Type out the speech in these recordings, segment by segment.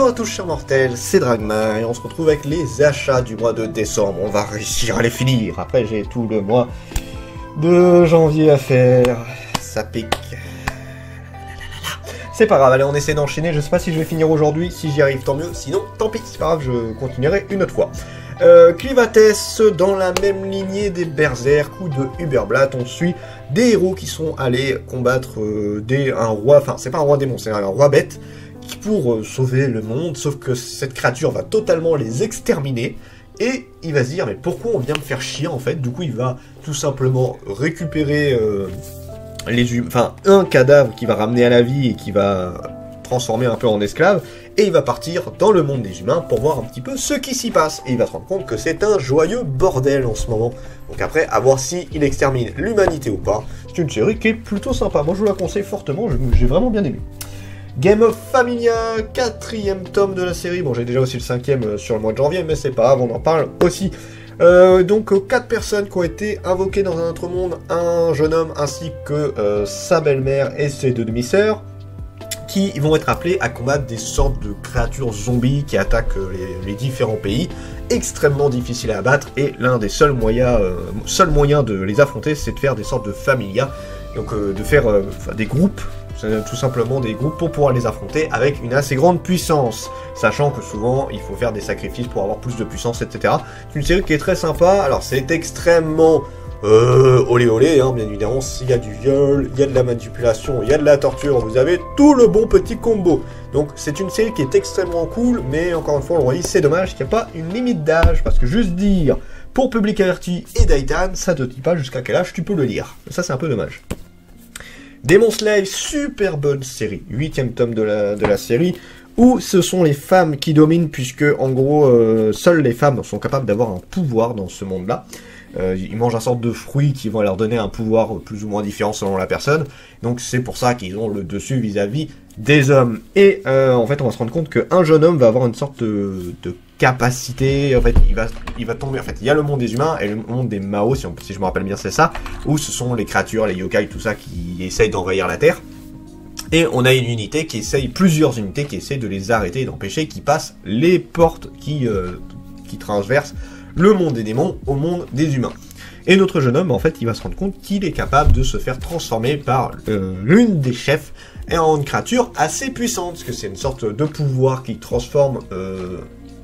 Bonjour à tous chers mortels, c'est Dragma et on se retrouve avec les achats du mois de décembre. On va réussir à les finir. Après j'ai tout le mois de janvier à faire. Ça pique. C'est pas grave, allez on essaie d'enchaîner. Je sais pas si je vais finir aujourd'hui, si j'y arrive tant mieux. Sinon tant pis, c'est pas grave, je continuerai une autre fois. Clivates, dans la même lignée des Berserk ou de Uberblatt, on suit des héros qui sont allés combattre un roi, enfin c'est pas un roi démon, c'est un roi bête, pour sauver le monde, sauf que cette créature va totalement les exterminer, et il va se dire, mais pourquoi on vient me faire chier en fait? Du coup il va tout simplement récupérer un cadavre qui va ramener à la vie et qui va transformer un peu en esclave, et il va partir dans le monde des humains pour voir un petit peu ce qui s'y passe, et il va se rendre compte que c'est un joyeux bordel en ce moment. Donc après, à voir s'il extermine l'humanité ou pas. C'est une série qui est plutôt sympa, moi je vous la conseille fortement, j'ai vraiment bien aimé. Game of Familia, 4e tome de la série, bon j'ai déjà aussi le 5e sur le mois de janvier, mais c'est pas grave, on en parle aussi. Donc 4 personnes qui ont été invoquées dans un autre monde, un jeune homme ainsi que sa belle-mère et ses deux demi-sœurs, qui vont être appelés à combattre des sortes de créatures zombies qui attaquent les différents pays, extrêmement difficiles à abattre, et l'un des seuls moyens de les affronter, c'est de faire des sortes de familias, donc de faire des groupes, tout simplement des groupes pour pouvoir les affronter avec une assez grande puissance, sachant que souvent il faut faire des sacrifices pour avoir plus de puissance, etc. C'est une série qui est très sympa, alors c'est extrêmement olé olé, hein, bien évidemment, s'il y a du viol, il y a de la manipulation, il y a de la torture, vous avez tout le bon petit combo. Donc c'est une série qui est extrêmement cool, mais encore une fois, on le voit, c'est dommage qu'il n'y a pas une limite d'âge, parce que juste dire, pour public averti et Daitan, ça te dit pas jusqu'à quel âge tu peux le lire. Ça c'est un peu dommage. Demon Slayer, super bonne série, 8e tome de la série, où ce sont les femmes qui dominent, puisque en gros, seules les femmes sont capables d'avoir un pouvoir dans ce monde-là. Ils mangent un sorte de fruits qui vont leur donner un pouvoir plus ou moins différent selon la personne, donc c'est pour ça qu'ils ont le dessus vis-à-vis des hommes. Et en fait on va se rendre compte qu'un jeune homme va avoir une sorte de capacité, en fait il va tomber, en fait il y a le monde des humains et le monde des Mao, si je me rappelle bien c'est ça, où ce sont les créatures, les yokai, tout ça qui essayent d'envahir la Terre. Et on a plusieurs unités qui essayent de les arrêter et d'empêcher qu'ils passent les portes qui transversent le monde des démons au monde des humains. Et notre jeune homme, en fait, il va se rendre compte qu'il est capable de se faire transformer par l'une des chefs en une créature assez puissante, parce que c'est une sorte de pouvoir qui transforme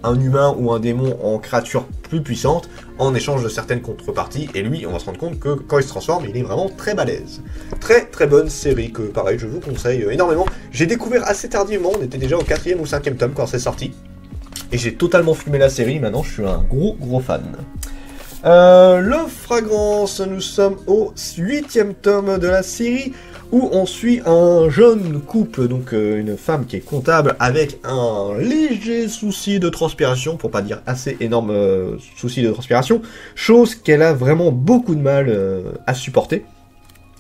un humain ou un démon en créature plus puissante en échange de certaines contreparties, et lui, on va se rendre compte que quand il se transforme, il est vraiment très balèze. Très très bonne série que, pareil, je vous conseille énormément. J'ai découvert assez tardivement, on était déjà au 4e ou 5e tome quand c'est sorti, et j'ai totalement fumé la série, maintenant je suis un gros fan. Le Fragrance, nous sommes au 8e tome de la série, où on suit un jeune couple, donc une femme qui est comptable avec un léger souci de transpiration, pour pas dire assez énorme souci de transpiration, chose qu'elle a vraiment beaucoup de mal à supporter.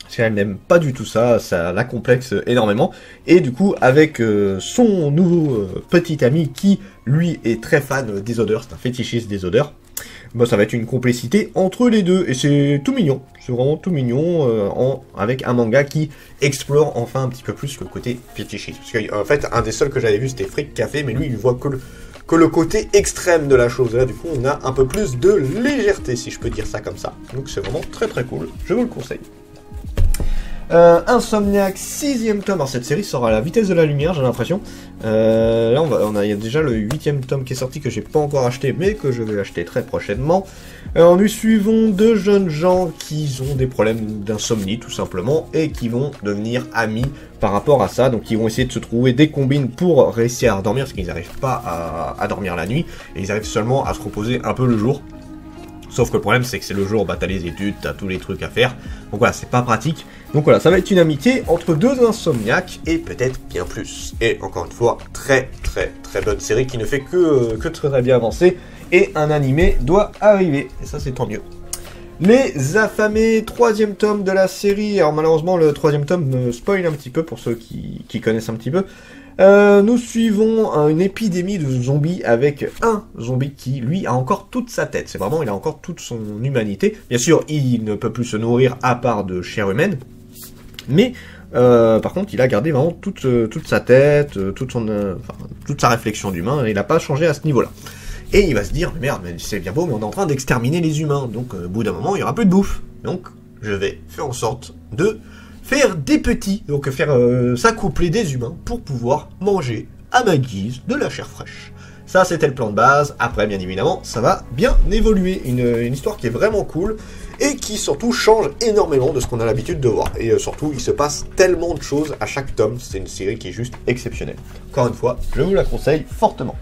Parce qu'elle n'aime pas du tout ça, ça la complexe énormément, et du coup avec son nouveau petit ami qui lui est très fan des odeurs, c'est un fétichiste des odeurs, bah, ça va être une complicité entre les deux, et c'est tout mignon, c'est vraiment tout mignon, avec un manga qui explore enfin un petit peu plus le côté fétichiste. Parce qu'en fait un des seuls que j'avais vu c'était Freak Café, mais lui il voit que le côté extrême de la chose, là du coup on a un peu plus de légèreté si je peux dire ça comme ça, donc c'est vraiment très très cool, je vous le conseille. Insomniac, 6e tome. Alors cette série sort à la vitesse de la lumière, j'ai l'impression. Là il y a déjà le 8e tome qui est sorti que j'ai pas encore acheté, mais que je vais acheter très prochainement. Nous suivons deux jeunes gens qui ont des problèmes d'insomnie tout simplement, et qui vont devenir amis par rapport à ça. Donc ils vont essayer de se trouver des combines pour réussir à dormir, parce qu'ils n'arrivent pas à dormir la nuit, et ils arrivent seulement à se reposer un peu le jour. Sauf que le problème c'est que c'est le jour, bah t'as les études, t'as tous les trucs à faire, donc voilà, c'est pas pratique. Donc voilà, ça va être une amitié entre deux insomniaques, et peut-être bien plus. Et encore une fois, très bonne série qui ne fait que très bien avancer, et un animé doit arriver, et ça c'est tant mieux. Les Affamés, 3e tome de la série. Alors malheureusement le 3e tome me spoil un petit peu pour ceux qui connaissent un petit peu. Nous suivons une épidémie de zombies avec un zombie qui, lui, a encore toute sa tête. C'est vraiment, il a encore toute son humanité. Bien sûr, il ne peut plus se nourrir à part de chair humaine. Mais par contre, il a gardé vraiment toute sa tête, toute sa réflexion d'humain, et il n'a pas changé à ce niveau-là. Et il va se dire, merde, mais c'est bien beau, mais on est en train d'exterminer les humains, donc au bout d'un moment, il n'y aura plus de bouffe. Donc, je vais faire en sorte de faire des petits, donc faire s'accoupler des humains pour pouvoir manger à ma guise de la chair fraîche. Ça, c'était le plan de base. Après, bien évidemment, ça va bien évoluer. Une histoire qui est vraiment cool et qui, surtout, change énormément de ce qu'on a l'habitude de voir. Et surtout, il se passe tellement de choses à chaque tome. C'est une série qui est juste exceptionnelle. Encore une fois, je vous la conseille fortement.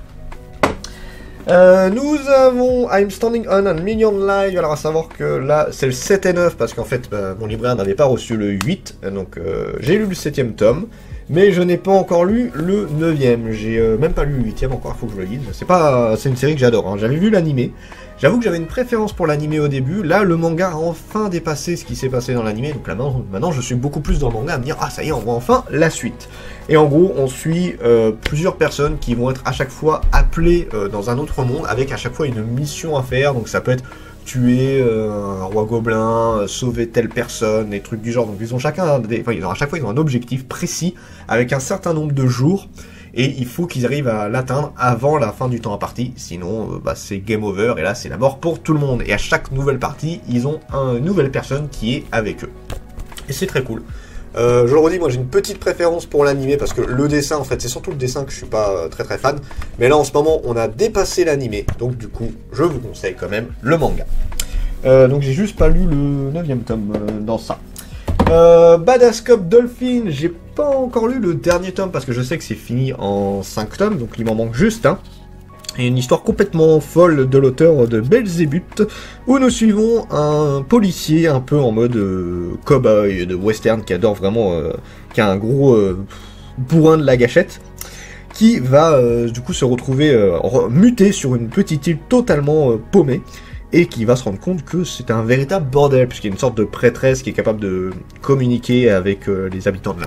Nous avons I'm Standing on a Million Live. Alors, à savoir que là, c'est le 7 et 9 parce qu'en fait, mon libraire n'avait pas reçu le 8. Donc, j'ai lu le 7e tome. Mais je n'ai pas encore lu le 9e, j'ai même pas lu le 8e encore, faut que je le lise. C'est une série que j'adore, hein. J'avais vu l'animé, j'avoue que j'avais une préférence pour l'animé au début, là le manga a enfin dépassé ce qui s'est passé dans l'animé, donc là maintenant je suis beaucoup plus dans le manga à me dire, ah ça y est, on voit enfin la suite. Et en gros, on suit plusieurs personnes qui vont être à chaque fois appelées dans un autre monde, avec à chaque fois une mission à faire, donc ça peut être tuer un roi gobelin, sauver telle personne, des trucs du genre. Donc ils ont chacun à chaque fois ils ont un objectif précis avec un certain nombre de jours et il faut qu'ils arrivent à l'atteindre avant la fin du temps imparti, sinon c'est game over et là c'est la mort pour tout le monde. Et à chaque nouvelle partie, ils ont une nouvelle personne qui est avec eux. Et c'est très cool. Je le redis, moi j'ai une petite préférence pour l'animé parce que le dessin, en fait, c'est surtout le dessin que je suis pas très fan. Mais là en ce moment, on a dépassé l'animé, donc du coup, je vous conseille quand même le manga. Donc j'ai juste pas lu le 9e tome dans ça. Badass Cop Dolphin, j'ai pas encore lu le dernier tome parce que je sais que c'est fini en 5 tomes, donc il m'en manque juste un. Et une histoire complètement folle de l'auteur de Belzébuth, où nous suivons un policier un peu en mode cow-boy de western qui adore vraiment, qui a un gros bourrin de la gâchette, qui va du coup se retrouver muté sur une petite île totalement paumée, et qui va se rendre compte que c'est un véritable bordel, puisqu'il y a une sorte de prêtresse qui est capable de communiquer avec les habitants de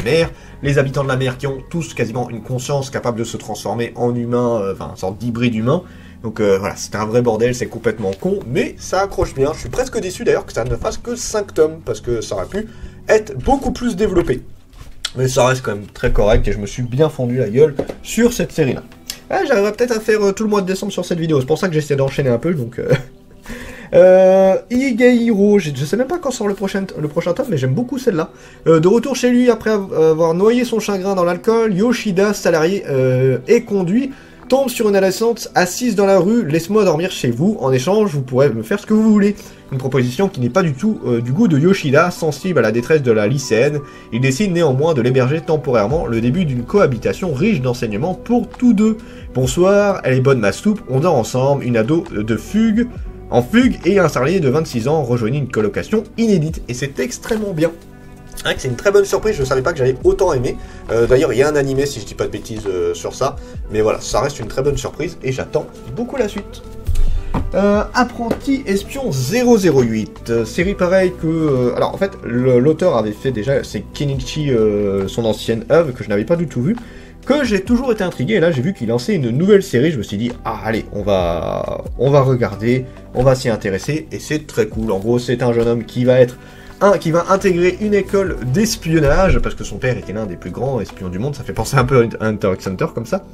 la mer qui ont tous quasiment une conscience capable de se transformer en humain, une sorte d'hybride humain. Donc voilà, c'est un vrai bordel, c'est complètement con, mais ça accroche bien. Je suis presque déçu d'ailleurs que ça ne fasse que 5 tomes, parce que ça aurait pu être beaucoup plus développé. Mais ça reste quand même très correct, et je me suis bien fendu la gueule sur cette série-là. J'arriverai peut-être à faire tout le mois de décembre sur cette vidéo, c'est pour ça que j'essaie d'enchaîner un peu, donc... Higehiro, je sais même pas quand sort le prochain tome, mais j'aime beaucoup celle-là. De retour chez lui après avoir noyé son chagrin dans l'alcool, Yoshida, salarié et conduit, tombe sur une adolescente assise dans la rue. Laisse-moi dormir chez vous, en échange vous pourrez me faire ce que vous voulez. Une proposition qui n'est pas du tout du goût de Yoshida, sensible à la détresse de la lycéenne. Il décide néanmoins de l'héberger temporairement, le début d'une cohabitation riche d'enseignements pour tous deux. Bonsoir, elle est bonne ma soupe, on dort ensemble, une ado en fugue, et un salarié de 26 ans rejoignit une colocation inédite, et c'est extrêmement bien. C'est une très bonne surprise, je ne savais pas que j'avais autant aimé. D'ailleurs, il y a un animé, si je dis pas de bêtises, sur ça, mais voilà, ça reste une très bonne surprise, et j'attends beaucoup la suite. Apprenti Espion 008, série pareille que... alors en fait, l'auteur avait fait déjà, c'est Kenichi, son ancienne œuvre, que je n'avais pas du tout vu, que j'ai toujours été intrigué, et là j'ai vu qu'il lançait une nouvelle série, je me suis dit, ah allez, on va regarder, on va s'y intéresser, et c'est très cool. En gros, c'est un jeune homme qui va intégrer une école d'espionnage, parce que son père était l'un des plus grands espions du monde, ça fait penser un peu à Hunter x Hunter comme ça.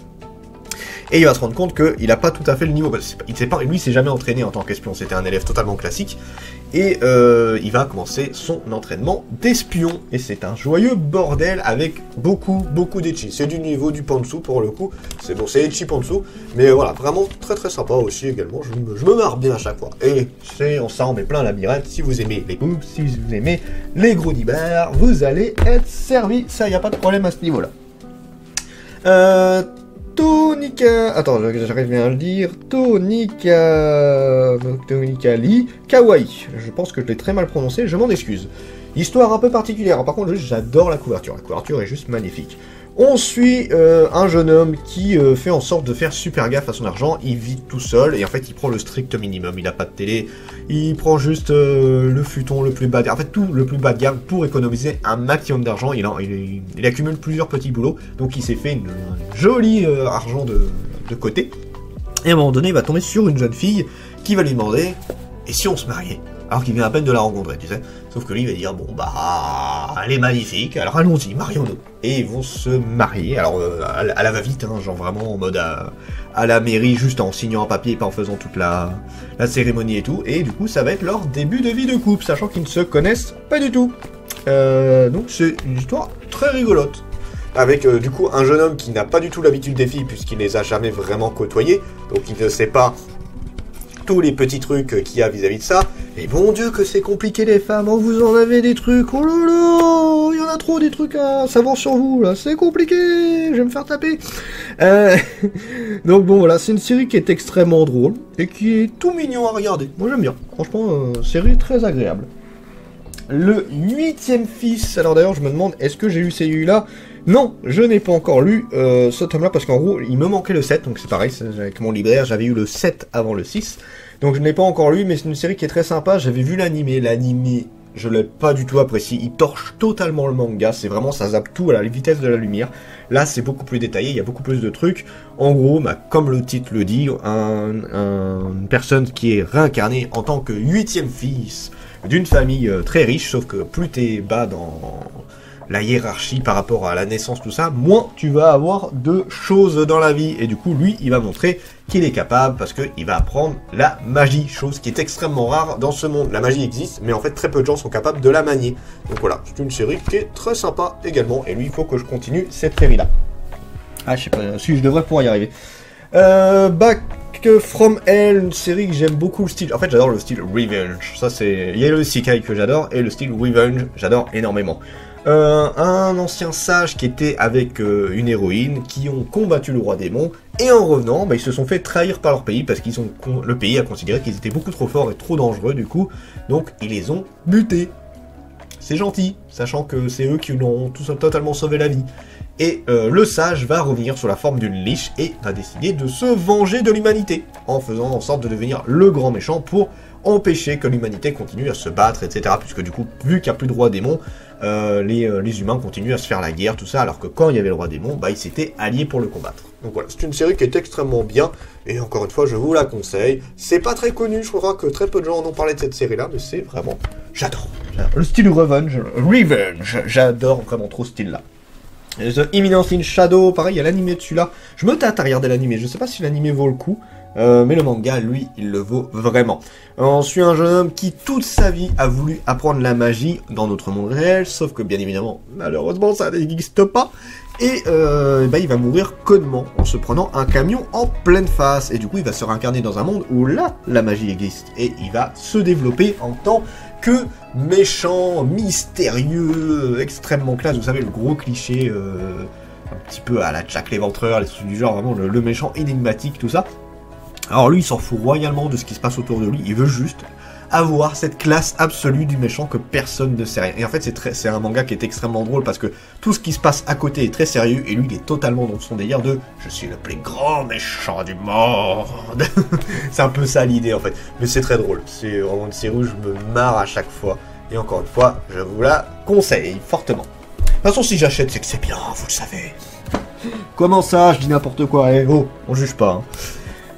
Et il va se rendre compte qu'il n'a pas tout à fait le niveau. Lui, il s'est jamais entraîné en tant qu'espion, c'était un élève totalement classique. Et il va commencer son entraînement d'espion. Et c'est un joyeux bordel avec beaucoup d'ecchi. C'est du niveau du Pantsu pour le coup. C'est bon, c'est ecchi Pantsu. Mais voilà, vraiment très sympa aussi également. Je me marre bien à chaque fois. Et ça en met plein la mirette. Si vous aimez les boobs, si vous aimez les gros dibars, vous allez être servi. Ça, il n'y a pas de problème à ce niveau-là. Tonika... Attends, j'arrive bien à le dire. Tonika Lee Kawaii. Je pense que je l'ai très mal prononcé, je m'en excuse. Histoire un peu particulière. Par contre, j'adore la couverture. La couverture est juste magnifique. On suit un jeune homme qui fait en sorte de faire super gaffe à son argent. Il vit tout seul et en fait il prend le strict minimum. Il n'a pas de télé, il prend juste le futon le plus bas de gamme. En fait tout le plus bas de gamme pour économiser un maximum d'argent. Il accumule plusieurs petits boulots. Donc il s'est fait une jolie argent de côté. Et à un moment donné il va tomber sur une jeune fille qui va lui demander « Et si on se mariait ?» Alors qu'il vient à peine de la rencontrer, tu sais. Sauf que lui, il va dire, bon, bah, bah, elle est magnifique, alors allons-y, marions-nous. Et ils vont se marier, alors à la va-vite, hein, genre vraiment en mode à la mairie, juste en signant un papier et pas en faisant toute la cérémonie et tout. Et du coup, ça va être leur début de vie de couple, sachant qu'ils ne se connaissent pas du tout. Donc c'est une histoire très rigolote. Avec du coup un jeune homme qui n'a pas du tout l'habitude des filles puisqu'il les a jamais vraiment côtoyées, donc il ne sait pas tous les petits trucs qu'il y a vis-à-vis de ça. Et bon Dieu que c'est compliqué les femmes, oh, vous en avez des trucs, oh là là, il y en a trop des trucs à savoir sur vous là, c'est compliqué, je vais me faire taper. Donc bon voilà, c'est une série qui est extrêmement drôle et qui est tout mignon à regarder, moi j'aime bien, franchement série très agréable. Le 8e fils, alors d'ailleurs je me demande, est-ce que j'ai lu celui-là? Non, je n'ai pas encore lu ce tome-là, parce qu'en gros, il me manquait le 7, donc c'est pareil, avec mon libraire, j'avais eu le 7 avant le 6, donc je n'ai pas encore lu, mais c'est une série qui est très sympa, j'avais vu l'animé, je l'ai pas du tout apprécié, il torche totalement le manga, c'est vraiment, ça zappe tout à la vitesse de la lumière, là c'est beaucoup plus détaillé, il y a beaucoup plus de trucs, en gros, bah, comme le titre le dit, une personne qui est réincarnée en tant que 8e fils d'une famille très riche, sauf que plus t'es bas dans la hiérarchie par rapport à la naissance, tout ça, moins tu vas avoir de choses dans la vie. Et du coup, lui, il va montrer qu'il est capable parce qu'il va apprendre la magie, chose qui est extrêmement rare dans ce monde. La magie existe, mais en fait, très peu de gens sont capables de la manier. Donc voilà, c'est une série qui est très sympa également. Et lui, il faut que je continue cette série-là. Ah, je sais pas, si je devrais pouvoir y arriver. Back from Hell, une série que j'aime beaucoup le style. En fait, j'adore le style Revenge. Ça, c'est. Il y a le Sekai que j'adore et le style Revenge, j'adore énormément. Un ancien sage qui était avec une héroïne qui ont combattu le roi démon et en revenant, bah, ils se sont fait trahir par leur pays parce qu'ils ont le pays a considéré qu'ils étaient beaucoup trop forts et trop dangereux du coup, donc ils les ont butés. C'est gentil, sachant que c'est eux qui l'ont totalement sauvé la vie. Et le sage va revenir sous la forme d'une liche et va décider de se venger de l'humanité en faisant en sorte de devenir le grand méchant pour empêcher que l'humanité continue à se battre, etc. Puisque du coup, vu qu'il n'y a plus de roi démon, les humains continuent à se faire la guerre, tout ça, alors que quand il y avait le roi démon, bah, ils s'étaient alliés pour le combattre. Donc voilà, c'est une série qui est extrêmement bien, et encore une fois, je vous la conseille. C'est pas très connu, je crois que très peu de gens en ont parlé de cette série-là, mais c'est vraiment... J'adore. Le style Revenge, j'adore vraiment trop ce style-là. The Imminence in Shadow, pareil, il y a l'animé dessus là. Je me tâte à regarder l'animé, je sais pas si l'animé vaut le coup, mais le manga, lui, il le vaut vraiment. On suit un jeune homme qui, toute sa vie, a voulu apprendre la magie dans notre monde réel, sauf que, bien évidemment, malheureusement, ça n'existe pas. Et bah, il va mourir connement en se prenant un camion en pleine face. Et du coup, il va se réincarner dans un monde où là, la magie existe. Et il va se développer en tant que méchant, mystérieux, extrêmement classe. Vous savez, le gros cliché, un petit peu à la Jack l'Éventreur, les trucs du genre, vraiment le méchant énigmatique, tout ça. Alors lui, il s'en fout royalement de ce qui se passe autour de lui. Il veut juste avoir cette classe absolue du méchant que personne ne sait rien. Et en fait, c'est un manga qui est extrêmement drôle parce que tout ce qui se passe à côté est très sérieux et lui, il est totalement dans son délire de « Je suis le plus grand méchant du monde !» C'est un peu ça l'idée en fait. Mais c'est très drôle. C'est vraiment une série où je me marre à chaque fois. Et encore une fois, je vous la conseille fortement. De toute façon, si j'achète, c'est que c'est bien, vous le savez. Comment ça, je dis n'importe quoi, eh oh, on juge pas, hein.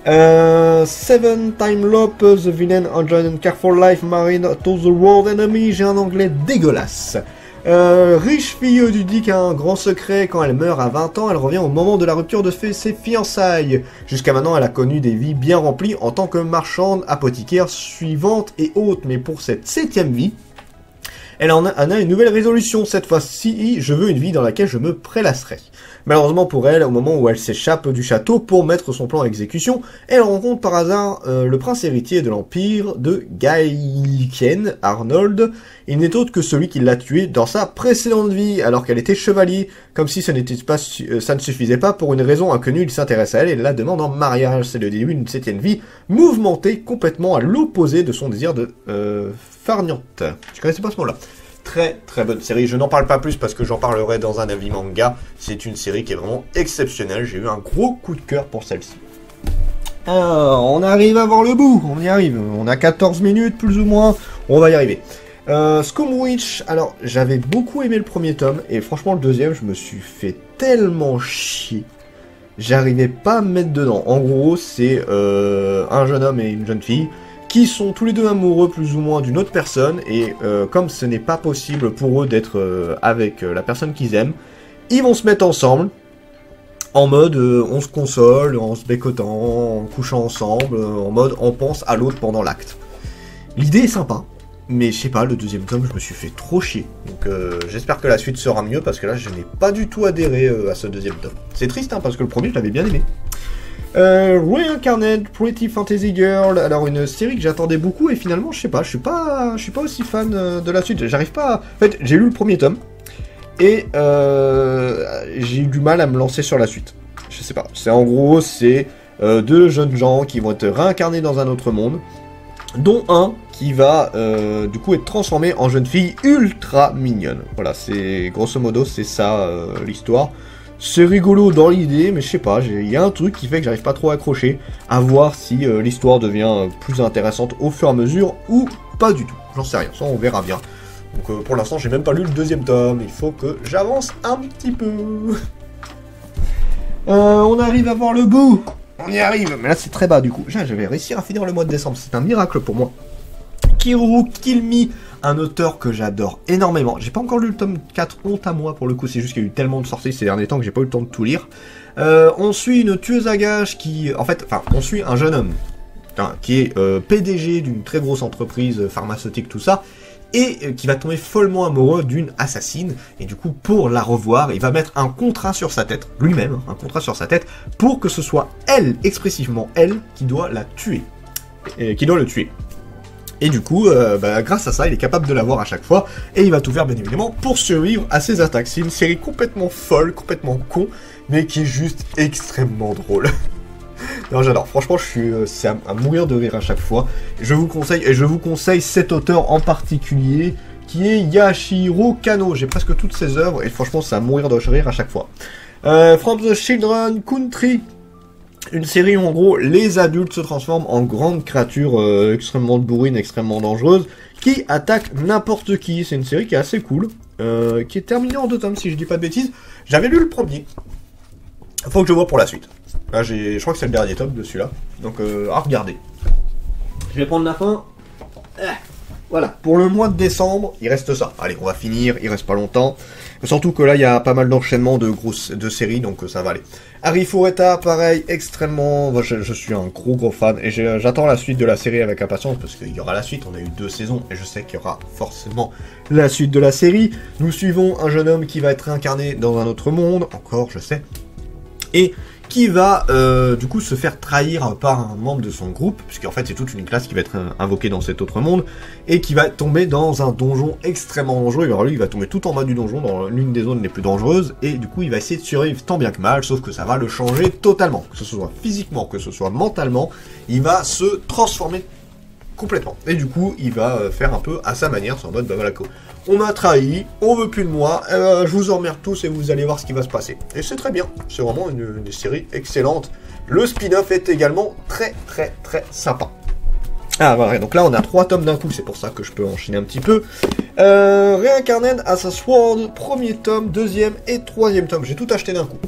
Seven Time Loop, The Villain Enjoyed and Careful Life Married to the World Enemy. J'ai un anglais dégueulasse. Riche fille du Dick a un grand secret. Quand elle meurt à 20 ans, elle revient au moment de la rupture de ses fiançailles. Jusqu'à maintenant, elle a connu des vies bien remplies en tant que marchande, apothicaire, suivante et autres. Mais pour cette 7e vie, elle en a une nouvelle résolution. Cette fois-ci, je veux une vie dans laquelle je me prélasserai. Malheureusement pour elle, au moment où elle s'échappe du château pour mettre son plan à exécution, elle rencontre par hasard le prince héritier de l'Empire de Gaiken, Arnold. Il n'est autre que celui qui l'a tué dans sa précédente vie, alors qu'elle était chevalier. Comme si ça ne suffisait pas, pour une raison inconnue, il s'intéresse à elle et la demande en mariage. C'est le début d'une 7e vie, mouvementée complètement à l'opposé de son désir de farniente. Je connaissais pas ce mot-là. Très très bonne série, je n'en parle pas plus parce que j'en parlerai dans un avis manga. C'est une série qui est vraiment exceptionnelle, j'ai eu un gros coup de cœur pour celle-ci. Alors, on arrive à voir le bout, on y arrive, on a 14 minutes plus ou moins, on va y arriver. Scum Witch, alors j'avais beaucoup aimé le premier tome, et franchement le deuxième, je me suis fait tellement chier. J'arrivais pas à me mettre dedans. En gros, c'est un jeune homme et une jeune fille qui sont tous les deux amoureux plus ou moins d'une autre personne, et comme ce n'est pas possible pour eux d'être avec la personne qu'ils aiment, ils vont se mettre ensemble, en mode on se console, en se bécotant, en couchant ensemble, en mode on pense à l'autre pendant l'acte. L'idée est sympa, mais je sais pas, le deuxième tome, je me suis fait trop chier. Donc j'espère que la suite sera mieux, parce que là, je n'ai pas du tout adhéré à ce deuxième tome. C'est triste, hein, parce que le premier, je l'avais bien aimé. Reincarnate Pretty Fantasy Girl, alors une série que j'attendais beaucoup, et finalement, je sais pas, je suis pas aussi fan de la suite. J'arrive pas à... En fait, j'ai lu le premier tome, et j'ai eu du mal à me lancer sur la suite. Je sais pas, c'est en gros, c'est deux jeunes gens qui vont être réincarnés dans un autre monde, dont un qui va du coup être transformé en jeune fille ultra mignonne. Voilà, c'est grosso modo c'est ça l'histoire. C'est rigolo dans l'idée, mais je sais pas, il y a un truc qui fait que j'arrive pas trop à accrocher, à voir si l'histoire devient plus intéressante au fur et à mesure ou pas du tout. J'en sais rien, ça on verra bien. Donc pour l'instant j'ai même pas lu le deuxième tome, il faut que j'avance un petit peu. On arrive à voir le bout. On y arrive, mais là c'est très bas du coup. Je vais réussir à finir le mois de décembre, c'est un miracle pour moi. Kiru Kilmi, un auteur que j'adore énormément. J'ai pas encore lu le tome 4, honte à moi pour le coup, c'est juste qu'il y a eu tellement de sorties ces derniers temps que j'ai pas eu le temps de tout lire. On suit une tueuse à gages qui... on suit un jeune homme qui est PDG d'une très grosse entreprise pharmaceutique, tout ça, et qui va tomber follement amoureux d'une assassine, et du coup, pour la revoir, il va mettre un contrat sur sa tête, lui-même, un contrat sur sa tête, pour que ce soit elle, expressivement elle, qui doit la tuer, qui doit le tuer. Et du coup, grâce à ça, il est capable de la voir à chaque fois, et il va tout faire, bien évidemment, pour survivre à ses attaques. C'est une série complètement folle, complètement con, mais qui est juste extrêmement drôle. Non, j'adore. Franchement, c'est à mourir de rire à chaque fois. Je vous conseille, et je vous conseille cet auteur en particulier, qui est Yashiro Kano. J'ai presque toutes ses œuvres, et franchement, c'est à mourir de rire à chaque fois. From the Children Country. Une série où, en gros, les adultes se transforment en grandes créatures extrêmement bourrines, extrêmement dangereuses, qui attaquent n'importe qui. C'est une série qui est assez cool, qui est terminée en 2 tomes, si je dis pas de bêtises. J'avais lu le premier. Faut que je vois pour la suite. Là, je crois que c'est le dernier tome de celui-là. Donc, à regarder. Je vais prendre la fin. Voilà, pour le mois de décembre, il reste ça. Allez, on va finir, il reste pas longtemps. Surtout que là, il y a pas mal d'enchaînements de séries, donc ça va aller. Harry Fureta, pareil, extrêmement... Moi, je suis un gros fan, et j'attends la suite de la série avec impatience, parce qu'il y aura la suite, on a eu 2 saisons, et je sais qu'il y aura forcément la suite de la série. Nous suivons un jeune homme qui va être réincarné dans un autre monde, encore, je sais, et qui va du coup se faire trahir par un membre de son groupe, puisqu'en fait c'est toute une classe qui va être invoquée dans cet autre monde, et qui va tomber dans un donjon extrêmement dangereux. Alors lui il va tomber tout en bas du donjon, dans l'une des zones les plus dangereuses, et du coup il va essayer de survivre tant bien que mal, sauf que ça va le changer totalement, que ce soit physiquement, que ce soit mentalement, il va se transformer complètement. Et du coup il va faire un peu à sa manière, c'est en mode bah voilà quoi. On m'a trahi, on veut plus de moi, je vous emmerde tous et vous allez voir ce qui va se passer. Et c'est très bien, c'est vraiment une série excellente. Le spin-off est également très sympa. Ah voilà, donc là on a 3 tomes d'un coup, c'est pour ça que je peux enchaîner un petit peu. Reincarnate as a Sword, premier tome, deuxième et troisième tome, j'ai tout acheté d'un coup.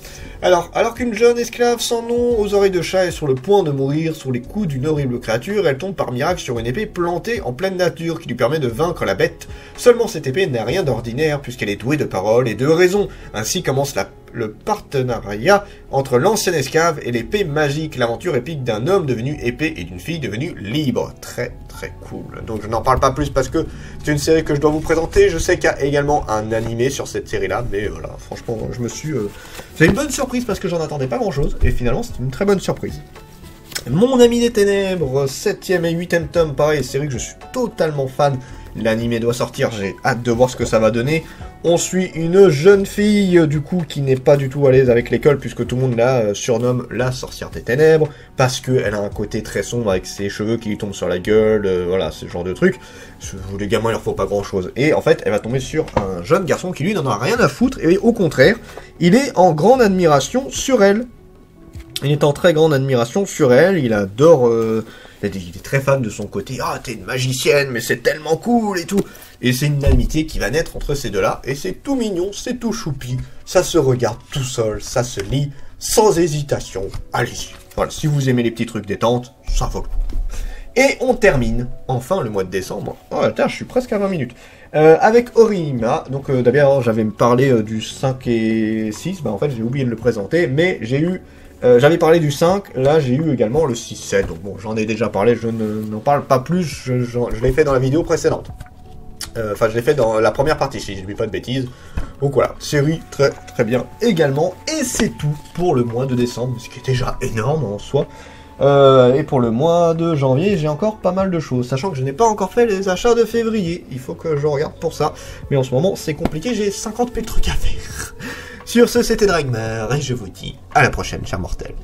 Alors qu'une jeune esclave sans nom, aux oreilles de chat, est sur le point de mourir sous les coups d'une horrible créature, elle tombe par miracle sur une épée plantée en pleine nature qui lui permet de vaincre la bête. Seulement cette épée n'a rien d'ordinaire puisqu'elle est douée de paroles et de raison. Ainsi commence le partenariat entre l'ancienne esclave et l'épée magique, l'aventure épique d'un homme devenu épée et d'une fille devenue libre. Très cool. Donc je n'en parle pas plus parce que c'est une série que je dois vous présenter. Je sais qu'il y a également un animé sur cette série-là, mais voilà, franchement, je me suis... C'est une bonne surprise parce que j'en attendais pas grand-chose, et finalement c'est une très bonne surprise. Mon ami des ténèbres, 7e et 8e tome, pareil, série que je suis totalement fan. L'anime doit sortir, j'ai hâte de voir ce que ça va donner. On suit une jeune fille, du coup, qui n'est pas du tout à l'aise avec l'école, puisque tout le monde la surnomme la sorcière des ténèbres, parce qu'elle a un côté très sombre avec ses cheveux qui lui tombent sur la gueule, voilà, ce genre de truc. Les gamins, il leur faut pas grand-chose. Et en fait, elle va tomber sur un jeune garçon qui, lui, n'en a rien à foutre, et au contraire, il est en grande admiration sur elle. Il est en très grande admiration sur elle, il adore... il est très fan de son côté, ah t'es une magicienne, mais c'est tellement cool et tout. Et c'est une amitié qui va naître entre ces deux-là, et c'est tout mignon, c'est tout choupi, ça se regarde tout seul, ça se lit, sans hésitation, allez-y. Voilà, si vous aimez les petits trucs détente, ça vaut le coup. Et on termine, enfin, le mois de décembre. Oh, putain, je suis presque à 20 minutes. Avec Orihime. Donc, d'abord, j'avais parlé du 5 et 6. Bah, en fait, j'ai oublié de le présenter. Mais j'ai eu... j'avais parlé du 5. Là, j'ai eu également le 6-7. Donc, bon, j'en ai déjà parlé. Je n'en parle pas plus. Je l'ai fait dans la vidéo précédente. Enfin, je l'ai fait dans la première partie, si je ne dis pas de bêtises. Donc voilà, série très très bien également. Et c'est tout pour le mois de décembre, ce qui est déjà énorme en soi. Et pour le mois de janvier, j'ai encore pas mal de choses, sachant que je n'ai pas encore fait les achats de février. Il faut que je regarde pour ça. Mais en ce moment, c'est compliqué, j'ai 50 000 trucs à faire. Sur ce, c'était Dragmar, et je vous dis à la prochaine, chers mortels.